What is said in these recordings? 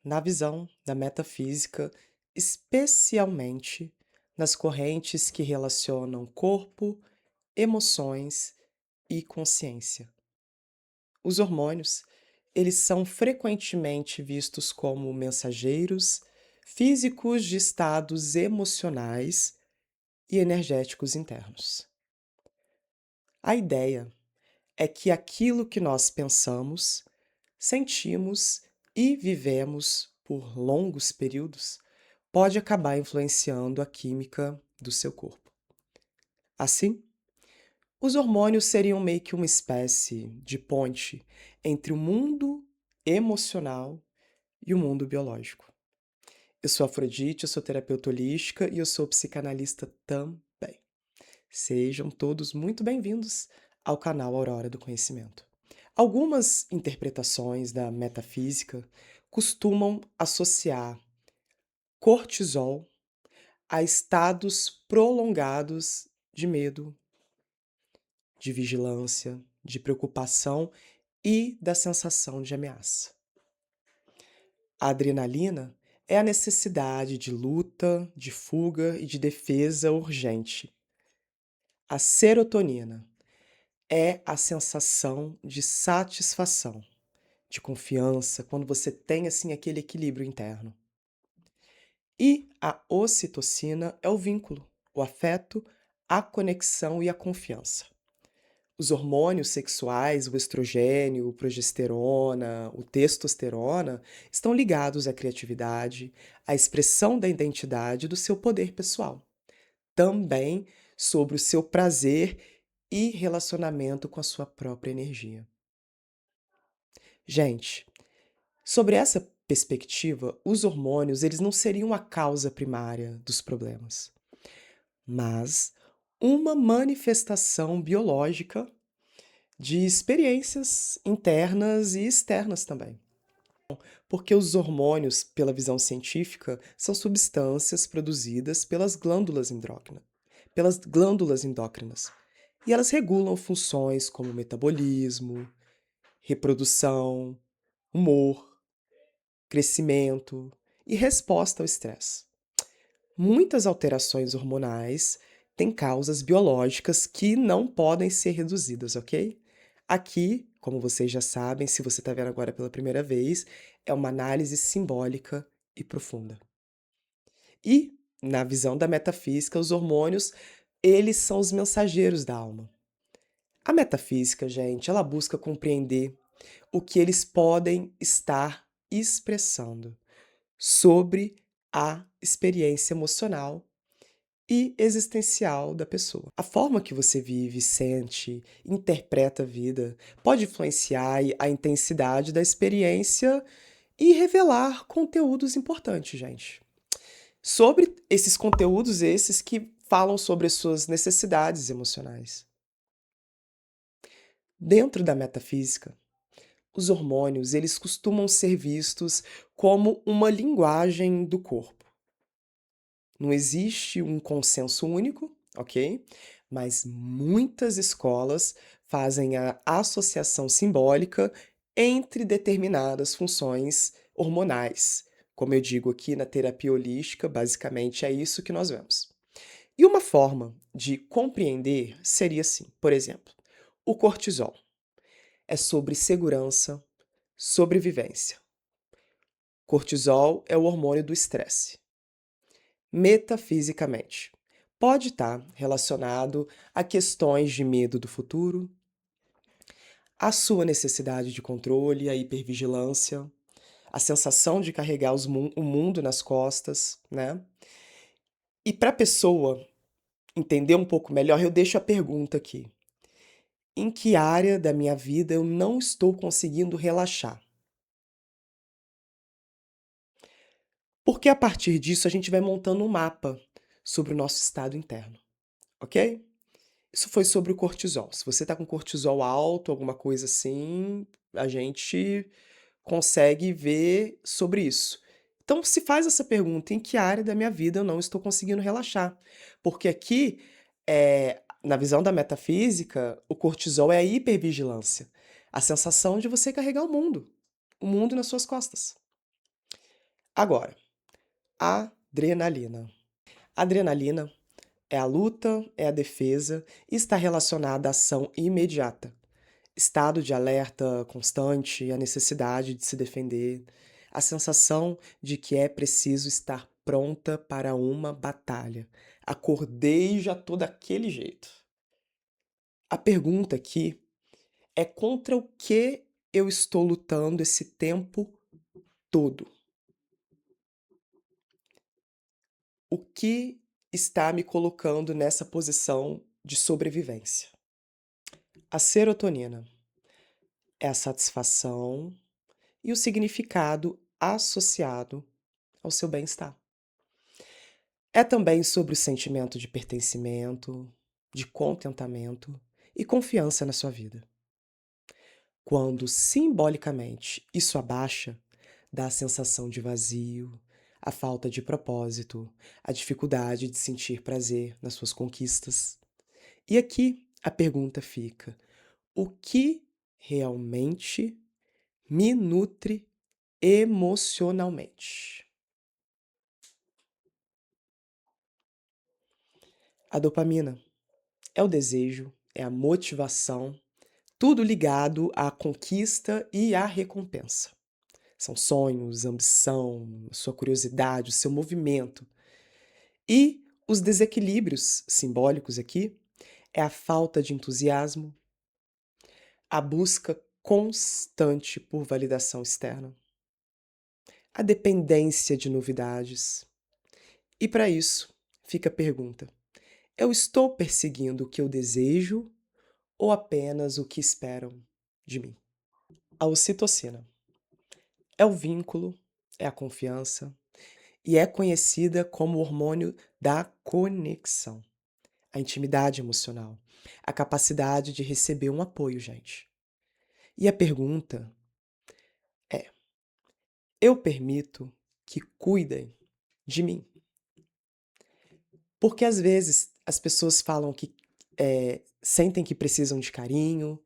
na visão da metafísica, especialmente nas correntes que relacionam corpo, emoções e consciência. Os hormônios, eles são frequentemente vistos como mensageiros físicos de estados emocionais e energéticos internos. A ideia é que aquilo que nós pensamos, sentimos e vivemos por longos períodos pode acabar influenciando a química do seu corpo. Assim, os hormônios seriam meio que uma espécie de ponte entre o mundo emocional e o mundo biológico. Eu sou Afrodite, eu sou terapeuta holística e eu sou psicanalista também. Sejam todos muito bem-vindos ao canal Aurora do Conhecimento. Algumas interpretações da metafísica costumam associar cortisol a estados prolongados de medo, de vigilância, de preocupação e da sensação de ameaça. A adrenalina é a necessidade de luta, de fuga e de defesa urgente. A serotonina é a sensação de satisfação, de confiança, quando você tem assim aquele equilíbrio interno. E a ocitocina é o vínculo, o afeto, a conexão e a confiança. Os hormônios sexuais, o estrogênio, o progesterona, o testosterona, estão ligados à criatividade, à expressão da identidade e do seu poder pessoal. Também sobre o seu prazer e relacionamento com a sua própria energia. Gente, sobre essa perspectiva, os hormônios eles não seriam a causa primária dos problemas, mas uma manifestação biológica de experiências internas e externas também. Porque os hormônios, pela visão científica, são substâncias produzidas pelas glândulas endócrinas. E elas regulam funções como metabolismo, reprodução, humor, crescimento e resposta ao estresse. Muitas alterações hormonais têm causas biológicas que não podem ser reduzidas, ok? Aqui, como vocês já sabem, se você está vendo agora pela primeira vez, é uma análise simbólica e profunda. E, na visão da metafísica, os hormônios, eles são os mensageiros da alma. A metafísica, gente, ela busca compreender o que eles podem estar expressando sobre a experiência emocional e existencial da pessoa. A forma que você vive, sente, interpreta a vida pode influenciar a intensidade da experiência e revelar conteúdos importantes, gente. Sobre esses conteúdos, esses que falam sobre as suas necessidades emocionais. Dentro da metafísica, os hormônios, eles costumam ser vistos como uma linguagem do corpo. Não existe um consenso único, ok? Mas muitas escolas fazem a associação simbólica entre determinadas funções hormonais. Como eu digo aqui na terapia holística, basicamente é isso que nós vemos. E uma forma de compreender seria assim, por exemplo, o cortisol é sobre segurança, sobrevivência. Cortisol é o hormônio do estresse. Metafisicamente, pode estar relacionado a questões de medo do futuro, a sua necessidade de controle, a hipervigilância, a sensação de carregar o mundo nas costas, né? E para a pessoa entender um pouco melhor, eu deixo a pergunta aqui. Em que área da minha vida eu não estou conseguindo relaxar? Porque a partir disso a gente vai montando um mapa sobre o nosso estado interno, ok? Isso foi sobre o cortisol. Se você está com cortisol alto, alguma coisa assim, a gente consegue ver sobre isso. Então, se faz essa pergunta: em que área da minha vida eu não estou conseguindo relaxar? Porque aqui, na visão da metafísica, o cortisol é a hipervigilância, a sensação de você carregar o mundo nas suas costas. Agora, adrenalina. Adrenalina é a luta, é a defesa e está relacionada à ação imediata. Estado de alerta constante, a necessidade de se defender, a sensação de que é preciso estar pronta para uma batalha. Acordei e já tô daquele jeito. A pergunta aqui é contra o que eu estou lutando esse tempo todo? O que está me colocando nessa posição de sobrevivência? A serotonina é a satisfação e o significado associado ao seu bem-estar. É também sobre o sentimento de pertencimento, de contentamento e confiança na sua vida. Quando simbolicamente isso abaixa, dá a sensação de vazio, a falta de propósito, a dificuldade de sentir prazer nas suas conquistas. E aqui a pergunta fica: o que realmente me nutre emocionalmente? A dopamina é o desejo, é a motivação, tudo ligado à conquista e à recompensa. São sonhos, ambição, sua curiosidade, o seu movimento. E os desequilíbrios simbólicos aqui é a falta de entusiasmo, a busca constante por validação externa, a dependência de novidades. E para isso, fica a pergunta: eu estou perseguindo o que eu desejo ou apenas o que esperam de mim? A ocitocina é o vínculo, é a confiança e é conhecida como o hormônio da conexão, a intimidade emocional, a capacidade de receber um apoio, gente. E a pergunta é: eu permito que cuidem de mim? Porque às vezes as pessoas falam que sentem que precisam de carinho,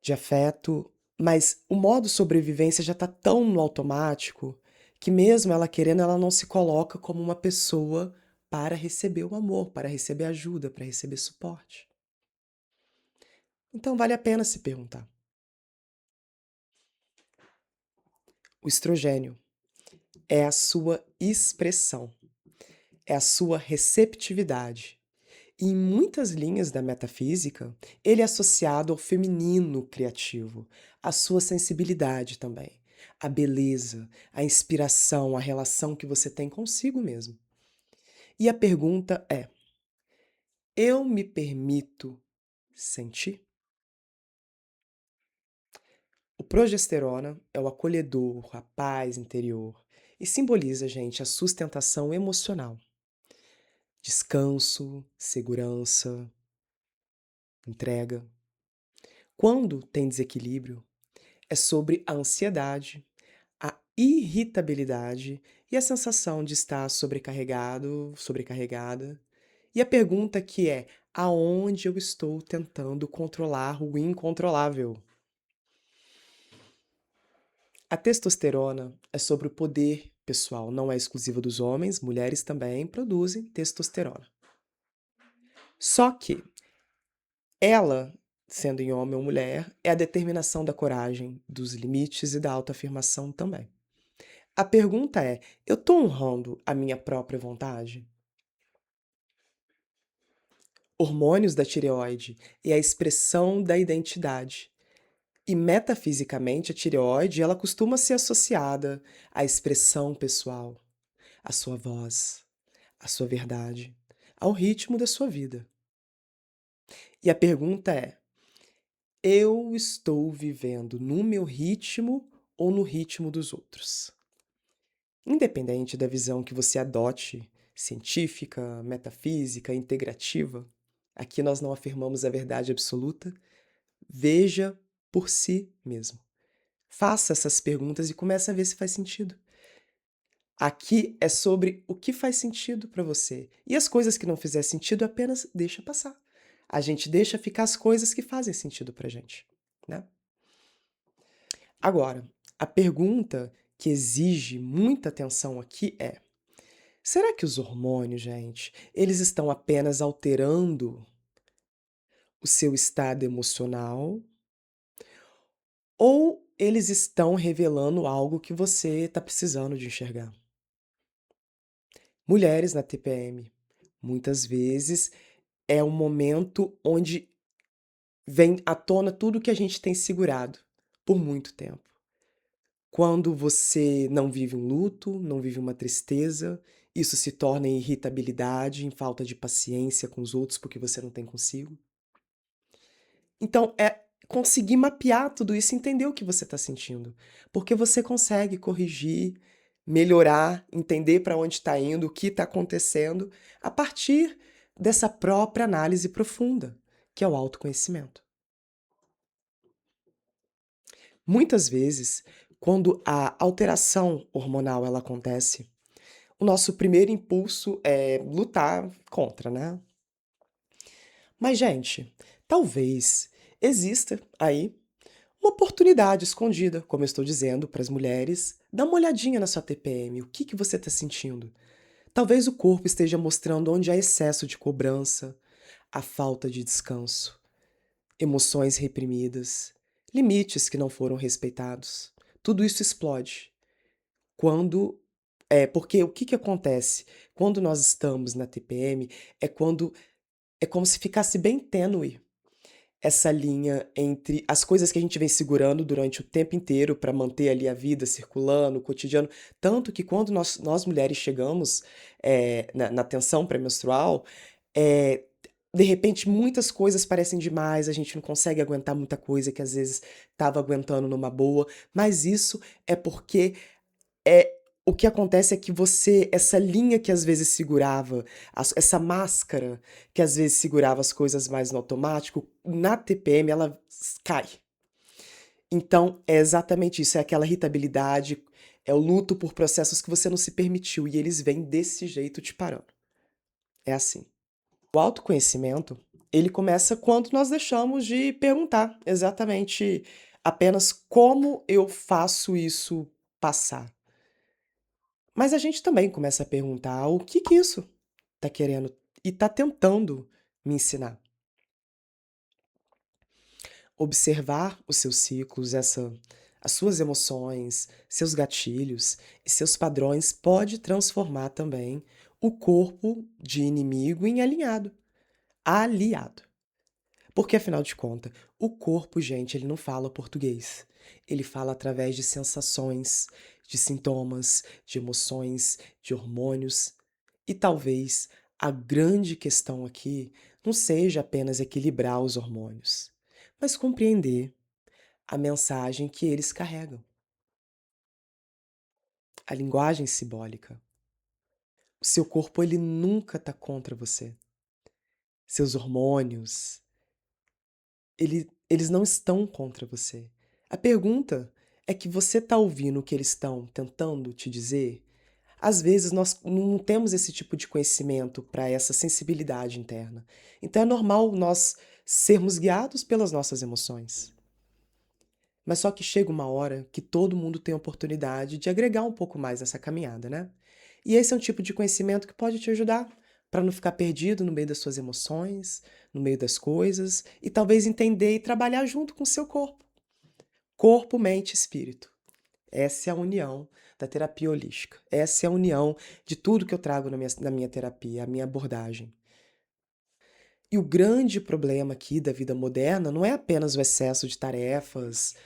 de afeto, mas o modo sobrevivência já tá tão no automático que mesmo ela querendo, ela não se coloca como uma pessoa para receber o amor, para receber ajuda, para receber suporte. Então vale a pena se perguntar. O estrogênio é a sua expressão, é a sua receptividade. E em muitas linhas da metafísica, ele é associado ao feminino criativo, à sua sensibilidade também, à beleza, à inspiração, à relação que você tem consigo mesmo. E a pergunta é: eu me permito sentir? O progesterona é o acolhedor, a paz interior e simboliza, gente, a sustentação emocional. Descanso, segurança, entrega. Quando tem desequilíbrio, é sobre a ansiedade, a irritabilidade e a sensação de estar sobrecarregado, sobrecarregada. E a pergunta que é: aonde eu estou tentando controlar o incontrolável? A testosterona é sobre o poder pessoal, não é exclusiva dos homens, mulheres também produzem testosterona. Só que ela, sendo em homem ou mulher, é a determinação da coragem, dos limites e da autoafirmação também. A pergunta é: eu estou honrando a minha própria vontade? Hormônios da tireoide é a expressão da identidade. E metafisicamente a tireoide, ela costuma ser associada à expressão pessoal, à sua voz, à sua verdade, ao ritmo da sua vida. E a pergunta é: eu estou vivendo no meu ritmo ou no ritmo dos outros? Independente da visão que você adote, científica, metafísica, integrativa, aqui nós não afirmamos a verdade absoluta, veja por si mesmo. Faça essas perguntas e comece a ver se faz sentido. Aqui é sobre o que faz sentido para você. E as coisas que não fizer sentido, apenas deixa passar. A gente deixa ficar as coisas que fazem sentido pra gente, né? Agora, a pergunta que exige muita atenção aqui é: será que os hormônios, gente, eles estão apenas alterando o seu estado emocional ou eles estão revelando algo que você está precisando de enxergar? Mulheres na TPM, muitas vezes é um momento onde vem à tona tudo que a gente tem segurado por muito tempo. Quando você não vive um luto, não vive uma tristeza, isso se torna em irritabilidade, em falta de paciência com os outros porque você não tem consigo. Então, é conseguir mapear tudo isso e entender o que você está sentindo. Porque você consegue corrigir, melhorar, entender para onde está indo, o que está acontecendo, a partir dessa própria análise profunda, que é o autoconhecimento. Muitas vezes, quando a alteração hormonal ela acontece, o nosso primeiro impulso é lutar contra, né? Mas, gente, talvez exista aí uma oportunidade escondida, como eu estou dizendo para as mulheres. Dá uma olhadinha na sua TPM, o que que você está sentindo? Talvez o corpo esteja mostrando onde há excesso de cobrança, a falta de descanso, emoções reprimidas, limites que não foram respeitados. Tudo isso explode quando porque o que que acontece? Quando nós estamos na TPM, quando é como se ficasse bem tênue essa linha entre as coisas que a gente vem segurando durante o tempo inteiro para manter ali a vida circulando, o cotidiano, tanto que quando nós mulheres chegamos, na tensão pré-menstrual, eh, de repente muitas coisas parecem demais, a gente não consegue aguentar muita coisa que às vezes estava aguentando numa boa, mas isso é porque o que acontece é que você essa linha que às vezes segurava, essa máscara que às vezes segurava as coisas mais no automático, na TPM ela cai. Então é exatamente isso, é aquela irritabilidade, é o luto por processos que você não se permitiu e eles vêm desse jeito te parando. É assim. O autoconhecimento, ele começa quando nós deixamos de perguntar exatamente apenas como eu faço isso passar. Mas a gente também começa a perguntar o que que isso tá querendo e tá tentando me ensinar. Observar os seus ciclos, as suas emoções, seus gatilhos e seus padrões pode transformar também o corpo de inimigo em alinhado, aliado. Porque afinal de contas, o corpo, gente, ele não fala português. Ele fala através de sensações, de sintomas, de emoções, de hormônios. E talvez a grande questão aqui não seja apenas equilibrar os hormônios, mas compreender a mensagem que eles carregam, a linguagem simbólica. O seu corpo ele nunca está contra você. Seus hormônios, eles não estão contra você. A pergunta é que você está ouvindo o que eles estão tentando te dizer? Às vezes nós não temos esse tipo de conhecimento para essa sensibilidade interna. Então é normal nós sermos guiados pelas nossas emoções. Mas só que chega uma hora que todo mundo tem a oportunidade de agregar um pouco mais nessa caminhada, né? E esse é um tipo de conhecimento que pode te ajudar para não ficar perdido no meio das suas emoções, no meio das coisas, e talvez entender e trabalhar junto com o seu corpo. Corpo, mente e espírito. Essa é a união da terapia holística. Essa é a união de tudo que eu trago na minha terapia, a minha abordagem. E o grande problema aqui da vida moderna não é apenas o excesso de tarefas,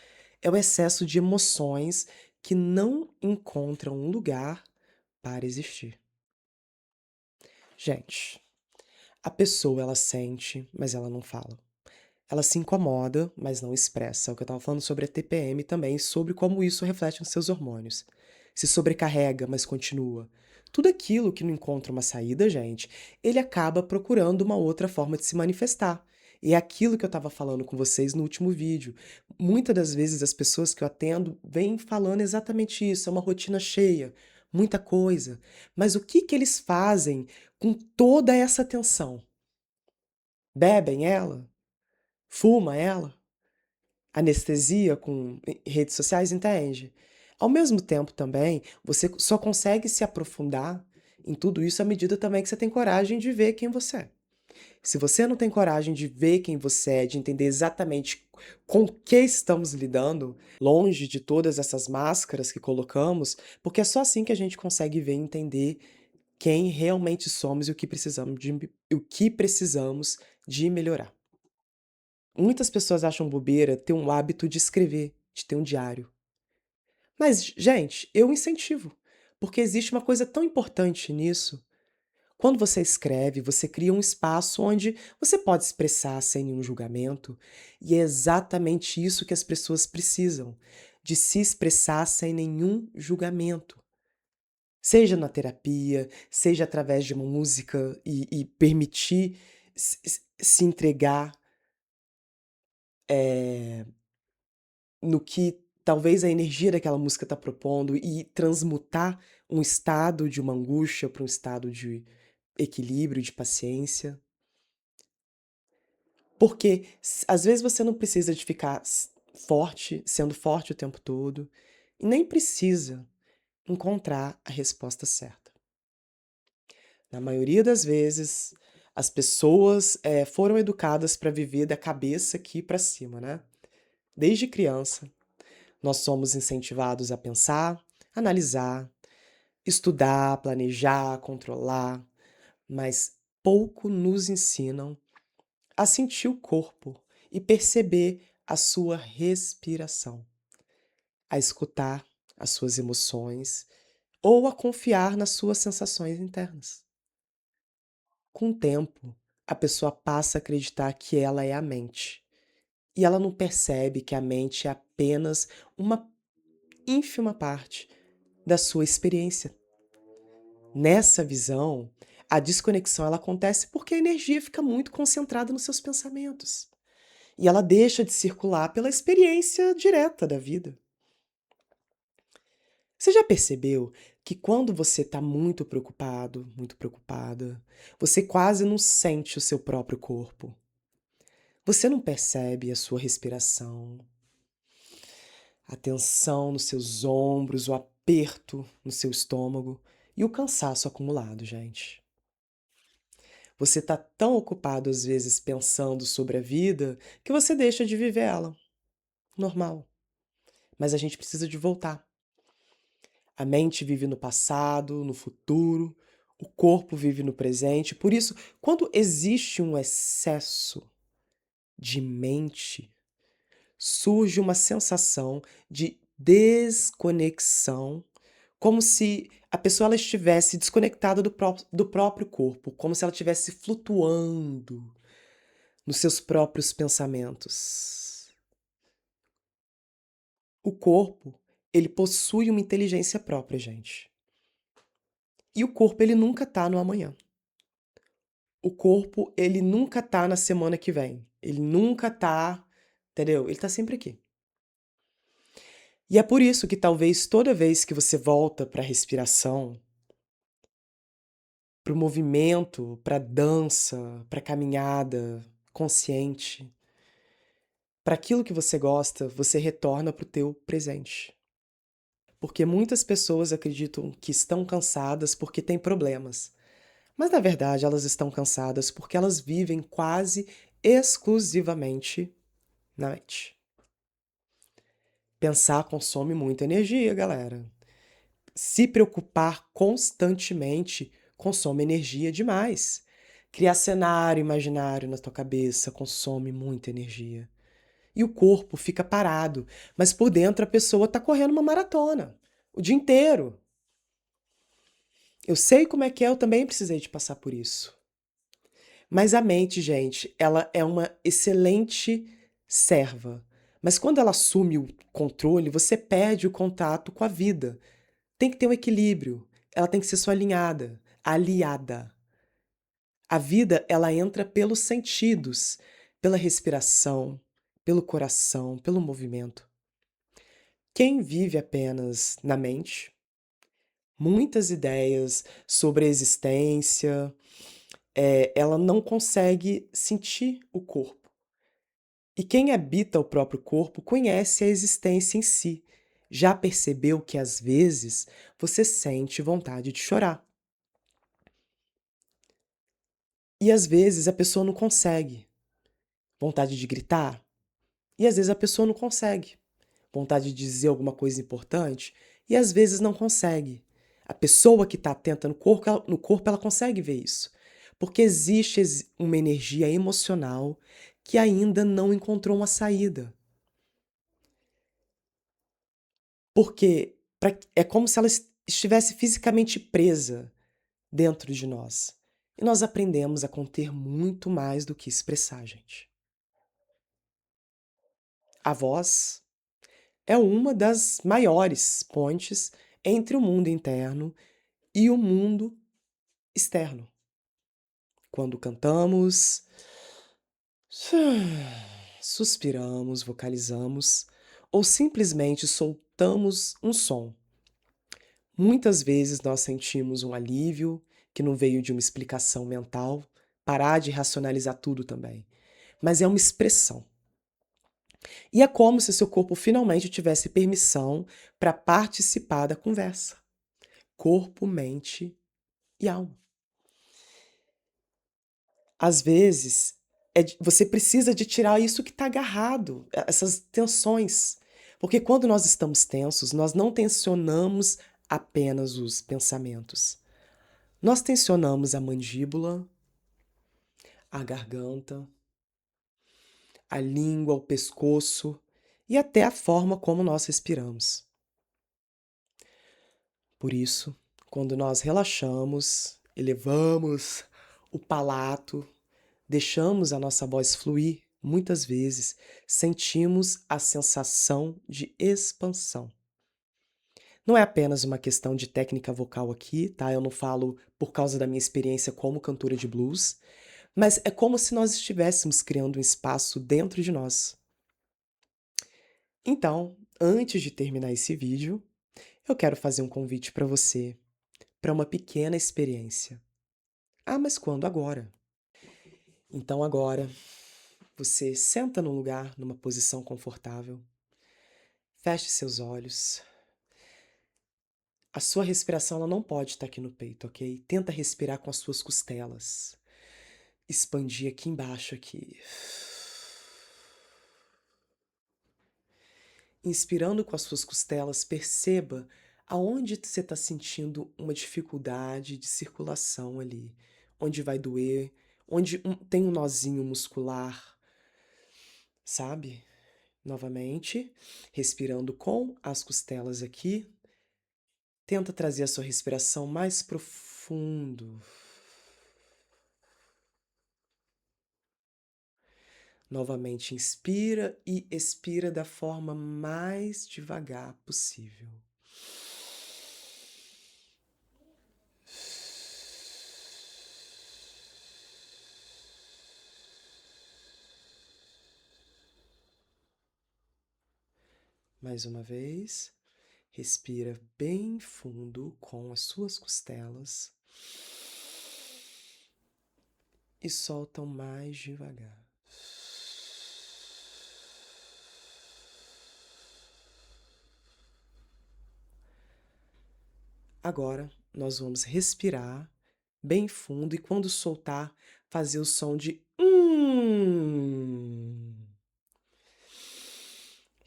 é o excesso de emoções que não encontram um lugar para existir. Gente, a pessoa ela sente, mas ela não fala. Ela se incomoda, mas não expressa. É o que eu estava falando sobre a TPM também, sobre como isso reflete nos seus hormônios. Se sobrecarrega, mas continua. Tudo aquilo que não encontra uma saída, gente, ele acaba procurando uma outra forma de se manifestar. E é aquilo que eu estava falando com vocês no último vídeo. Muitas das vezes as pessoas que eu atendo vêm falando exatamente isso, é uma rotina cheia, muita coisa. Mas o que que eles fazem com toda essa tensão? Bebem ela? Fuma ela? Anestesia com redes sociais, entende? Ao mesmo tempo também, você só consegue se aprofundar em tudo isso à medida também que você tem coragem de ver quem você é. Se você não tem coragem de ver quem você é, de entender exatamente com o que estamos lidando, longe de todas essas máscaras que colocamos, porque é só assim que a gente consegue ver e entender quem realmente somos e o que precisamos de melhorar. Muitas pessoas acham bobeira ter um hábito de escrever, de ter um diário. Mas, gente, eu incentivo, porque existe uma coisa tão importante nisso. Quando você escreve, você cria um espaço onde você pode expressar sem nenhum julgamento, e é exatamente isso que as pessoas precisam, de se expressar sem nenhum julgamento. Seja na terapia, seja através de uma música e permitir se entregar, no que talvez a energia daquela música está propondo e transmutar um estado de uma angústia para um estado de equilíbrio, de paciência. Porque às vezes você não precisa de ficar forte, sendo forte o tempo todo, e nem precisa encontrar a resposta certa. Na maioria das vezes, as pessoas foram educadas para viver da cabeça aqui para cima, né? Desde criança, nós somos incentivados a pensar, analisar, estudar, planejar, controlar, mas pouco nos ensinam a sentir o corpo e perceber a sua respiração, a escutar as suas emoções ou a confiar nas suas sensações internas. Com o tempo, a pessoa passa a acreditar que ela é a mente. E ela não percebe que a mente é apenas uma ínfima parte da sua experiência. Nessa visão, a desconexão ela acontece porque a energia fica muito concentrada nos seus pensamentos. E ela deixa de circular pela experiência direta da vida. Você já percebeu que quando você está muito preocupado, muito preocupada, você quase não sente o seu próprio corpo? Você não percebe a sua respiração, a tensão nos seus ombros, o aperto no seu estômago e o cansaço acumulado, gente. Você está tão ocupado às vezes pensando sobre a vida que você deixa de viver ela. Normal. Mas a gente precisa de voltar. A mente vive no passado, no futuro, o corpo vive no presente. Por isso, quando existe um excesso de mente, surge uma sensação de desconexão, como se a pessoa ela estivesse desconectada do próprio corpo, como se ela estivesse flutuando nos seus próprios pensamentos. O corpo, ele possui uma inteligência própria, gente. E o corpo, ele nunca tá no amanhã. O corpo, ele nunca tá na semana que vem. Ele nunca tá, entendeu? Ele tá sempre aqui. E é por isso que talvez toda vez que você volta para a respiração, para o movimento, para a dança, para a caminhada consciente, para aquilo que você gosta, você retorna para o teu presente. Porque muitas pessoas acreditam que estão cansadas porque têm problemas. Mas na verdade elas estão cansadas porque elas vivem quase exclusivamente na mente. Pensar consome muita energia, galera. Se preocupar constantemente consome energia demais. Criar cenário imaginário na tua cabeça consome muita energia. E o corpo fica parado, mas por dentro a pessoa está correndo uma maratona o dia inteiro. Eu sei como é que é, eu também precisei de passar por isso. Mas a mente, gente, ela é uma excelente serva. Mas quando ela assume o controle, você perde o contato com a vida. Tem que ter um equilíbrio. Ela tem que ser só alinhada, aliada. A vida, ela entra pelos sentidos, pela respiração, pelo coração, pelo movimento. Quem vive apenas na mente, muitas ideias sobre a existência, ela não consegue sentir o corpo. E quem habita o próprio corpo conhece a existência em si. Já percebeu que às vezes você sente vontade de chorar e às vezes a pessoa não consegue, vontade de gritar e às vezes a pessoa não consegue, vontade de dizer alguma coisa importante e às vezes não consegue. A pessoa que está atenta no corpo, ela consegue ver isso, porque existe uma energia emocional que ainda não encontrou uma saída. Porque é como se ela estivesse fisicamente presa dentro de nós. E nós aprendemos a conter muito mais do que expressar, gente. A voz é uma das maiores pontes entre o mundo interno e o mundo externo. Quando cantamos, suspiramos, vocalizamos ou simplesmente soltamos um som. Muitas vezes nós sentimos um alívio que não veio de uma explicação mental, parar de racionalizar tudo também, mas é uma expressão. E é como se seu corpo finalmente tivesse permissão para participar da conversa. Corpo, mente e alma. Às vezes, você precisa de tirar isso que está agarrado, essas tensões. Porque quando nós estamos tensos, nós não tensionamos apenas os pensamentos. Nós tensionamos a mandíbula, a garganta, a língua, o pescoço e até a forma como nós respiramos. Por isso, quando nós relaxamos, elevamos o palato, deixamos a nossa voz fluir, muitas vezes sentimos a sensação de expansão. Não é apenas uma questão de técnica vocal aqui, tá? Eu não falo por causa da minha experiência como cantora de blues, mas é como se nós estivéssemos criando um espaço dentro de nós. Então, antes de terminar esse vídeo, eu quero fazer um convite para você, para uma pequena experiência. Ah, mas quando? Agora. Então, agora, você senta num lugar, numa posição confortável, feche seus olhos. A sua respiração ela não pode estar aqui no peito, ok? Tenta respirar com as suas costelas. Expandir aqui embaixo, aqui. Inspirando com as suas costelas, perceba aonde você está sentindo uma dificuldade de circulação ali, onde vai doer, onde tem um nozinho muscular, sabe? Novamente, respirando com as costelas aqui, tenta trazer a sua respiração mais profundo. Novamente, inspira e expira da forma mais devagar possível. Mais uma vez, respira bem fundo com as suas costelas e solta o mais devagar. Agora, nós vamos respirar bem fundo e quando soltar, fazer o som de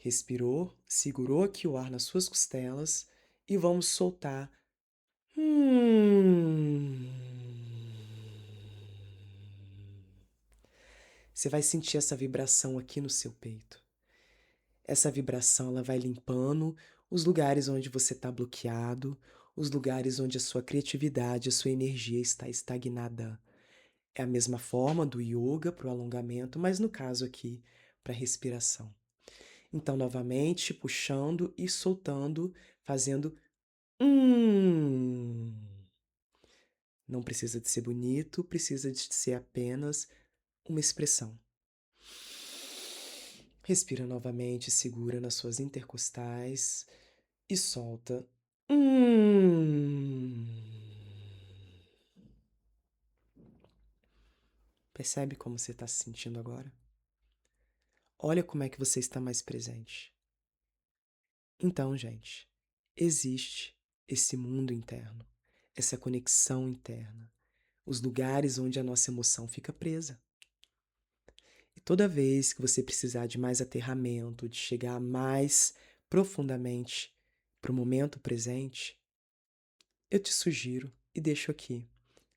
Respirou, segurou aqui o ar nas suas costelas e vamos soltar. Você vai sentir essa vibração aqui no seu peito. Essa vibração ela vai limpando os lugares onde você está bloqueado, os lugares onde a sua criatividade, a sua energia está estagnada. É a mesma forma do yoga para o alongamento, mas no caso aqui, para a respiração. Então, novamente, puxando e soltando, fazendo. Não precisa de ser bonito, precisa de ser apenas uma expressão. Respira novamente, segura nas suas intercostais e solta. Percebe como você está se sentindo agora? Olha como é que você está mais presente. Então, gente, existe esse mundo interno, essa conexão interna, os lugares onde a nossa emoção fica presa. E toda vez que você precisar de mais aterramento, de chegar mais profundamente para o momento presente, eu te sugiro e deixo aqui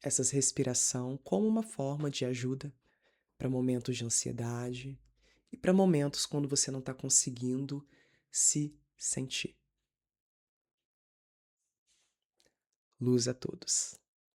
essas respiração como uma forma de ajuda para momentos de ansiedade e para momentos quando você não está conseguindo se sentir. Luz a todos.